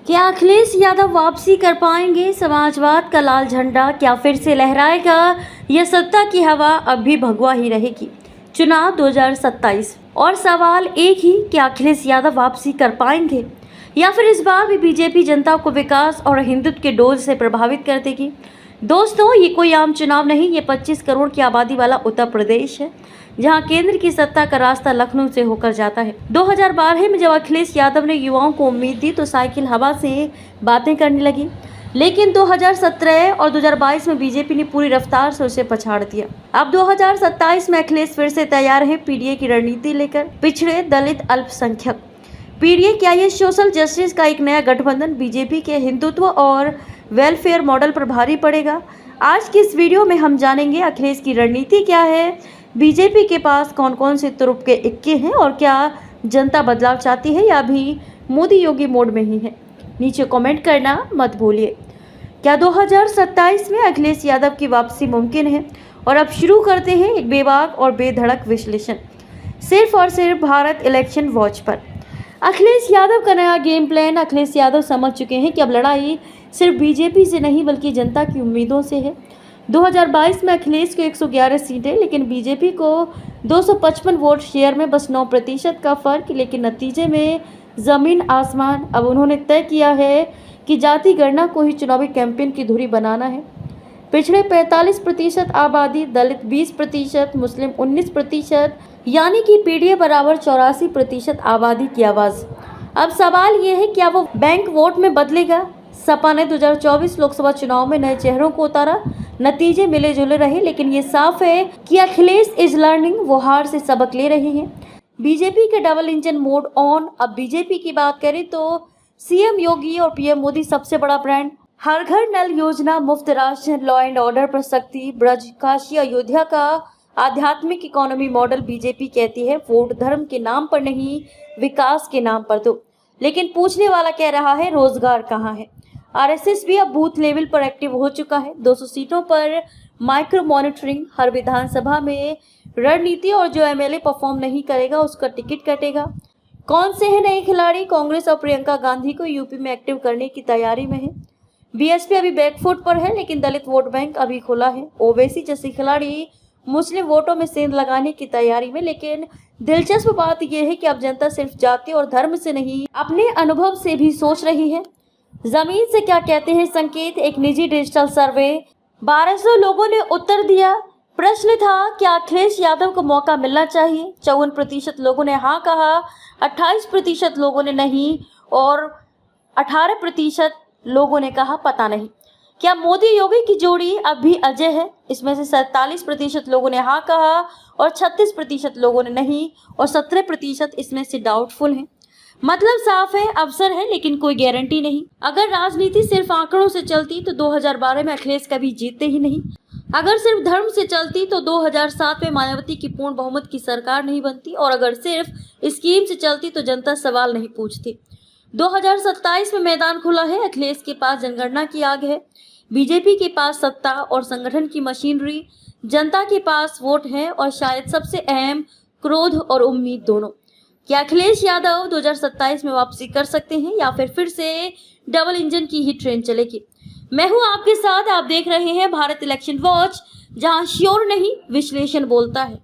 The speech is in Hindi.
क्या अखिलेश यादव वापसी कर पाएंगे? समाजवाद का लाल झंडा क्या फिर से लहराएगा या सत्ता की हवा अब भी भगवा ही रहेगी? चुनाव 2027 और सवाल एक ही, क्या अखिलेश यादव वापसी कर पाएंगे या फिर इस बार भी बीजेपी जनता को विकास और हिंदुत्व के डोज से प्रभावित कर देगी? दोस्तों, ये कोई आम चुनाव नहीं, ये 25 करोड़ की आबादी वाला उत्तर प्रदेश है, जहां केंद्र की सत्ता का रास्ता लखनऊ से होकर जाता है। 2012 में जब अखिलेश यादव ने युवाओं को उम्मीद दी तो साइकिल हवा से बातें करने लगी, लेकिन 2017 और 2022 में बीजेपी ने पूरी रफ्तार से उसे पछाड़ दिया। अब 2027 में अखिलेश फिर से तैयार है पीडीए की रणनीति लेकर। पिछड़े, दलित, अल्पसंख्यक पीडीए, क्या ये सोशल जस्टिस का एक नया गठबंधन बीजेपी के हिंदुत्व और वेलफेयर मॉडल पर भारी पड़ेगा? आज की इस वीडियो में हम जानेंगे अखिलेश की रणनीति क्या है, बीजेपी के पास कौन कौन से तुरुप के इक्के हैं और क्या जनता बदलाव चाहती है या भी मोदी योगी मोड में ही है? नीचे कमेंट करना मत भूलिए। क्या 2027 में अखिलेश यादव की वापसी मुमकिन है? और अब शुरू करते हैं एक बेबाक और बेधड़क विश्लेषण, सिर्फ और सिर्फ भारत इलेक्शन वॉच पर। अखिलेश यादव का नया गेम प्लान। अखिलेश यादव समझ चुके हैं कि अब लड़ाई सिर्फ बीजेपी से नहीं बल्कि जनता की उम्मीदों से है। 2022 में अखिलेश को 111 सीटें, लेकिन बीजेपी को 255 वोट शेयर में बस 9% का फर्क, लेकिन नतीजे में जमीन आसमान। अब उन्होंने तय किया है कि जाति गणना को ही चुनावी कैंपेन की धुरी बनाना है। पिछड़े 45% आबादी, दलित 20%, मुस्लिम 19%, यानी कि पीडीए बराबर 84% आबादी की आवाज़। अब सवाल ये है, क्या वो बैंक वोट में बदलेगा? सपा ने 2024 लोकसभा चुनाव में नए चेहरों को उतारा, नतीजे मिले जुले रहे, लेकिन ये साफ है कि अखिलेश इज लर्निंग, वो हार से सबक ले रहे हैं। बीजेपी के डबल इंजन मोड ऑन। अब बीजेपी की बात करें तो सीएम योगी और पीएम मोदी सबसे बड़ा ब्रांड। हर घर नल योजना, मुफ्त राशन, लॉ एंड ऑर्डर पर सख्ती, ब्रज, काशी, अयोध्या का आध्यात्मिक इकोनॉमी मॉडल। बीजेपी कहती है वोट धर्म के नाम पर नहीं, विकास के नाम पर दो, लेकिन पूछने वाला कह रहा है रोजगार कहाँ है? आरएसएस भी अब बूथ लेवल पर एक्टिव हो चुका है। 200 सीटों पर माइक्रो मॉनिटरिंग, हर विधानसभा में रणनीति, और जो एमएलए परफॉर्म नहीं करेगा उसका टिकट कटेगा। कौन से हैं नए खिलाड़ी? कांग्रेस और प्रियंका गांधी को यूपी में एक्टिव करने की तैयारी में है। बीएसपी अभी बैकफुट पर है, लेकिन दलित वोट बैंक अभी खुला है। ओवैसी जैसे खिलाड़ी मुस्लिम वोटों में सेंध लगाने की तैयारी में, लेकिन दिलचस्प बात यह है कि अब जनता सिर्फ जाति और धर्म से नहीं, अपने अनुभव से भी सोच रही है। जमीन से क्या कहते हैं संकेत? एक निजी डिजिटल सर्वे, 1200 लोगों ने उत्तर दिया। प्रश्न था, क्या अखिलेश यादव को मौका मिलना चाहिए? 54% लोगों ने हाँ कहा, 28% लोगों ने नहीं और 18% लोगों ने कहा पता नहीं। क्या मोदी योगी की जोड़ी अब भी अजय है? इसमें से 47% लोगों ने हाँ कहा और 36% लोगों ने नहीं और 17% इसमें से डाउटफुल हैं। मतलब साफ है, अवसर है लेकिन कोई गारंटी नहीं। अगर राजनीति सिर्फ आंकड़ों से चलती तो 2012 में अखिलेश कभी जीतते ही नहीं। अगर सिर्फ धर्म से चलती तो 2007 में मायावती की पूर्ण बहुमत की सरकार नहीं बनती, और अगर सिर्फ स्कीम से चलती तो जनता सवाल नहीं पूछती। 2027 में मैदान खुला है। अखिलेश के पास जनगणना की आग है, बीजेपी के पास सत्ता और संगठन की मशीनरी, जनता के पास वोट है और शायद सबसे अहम क्रोध और उम्मीद दोनों। क्या अखिलेश यादव 2027 में वापसी कर सकते हैं या फिर से डबल इंजन की ही ट्रेन चलेगी? मैं हूं आपके साथ, आप देख रहे हैं भारत इलेक्शन वॉच, जहां श्योर नहीं विश्लेषण बोलता है।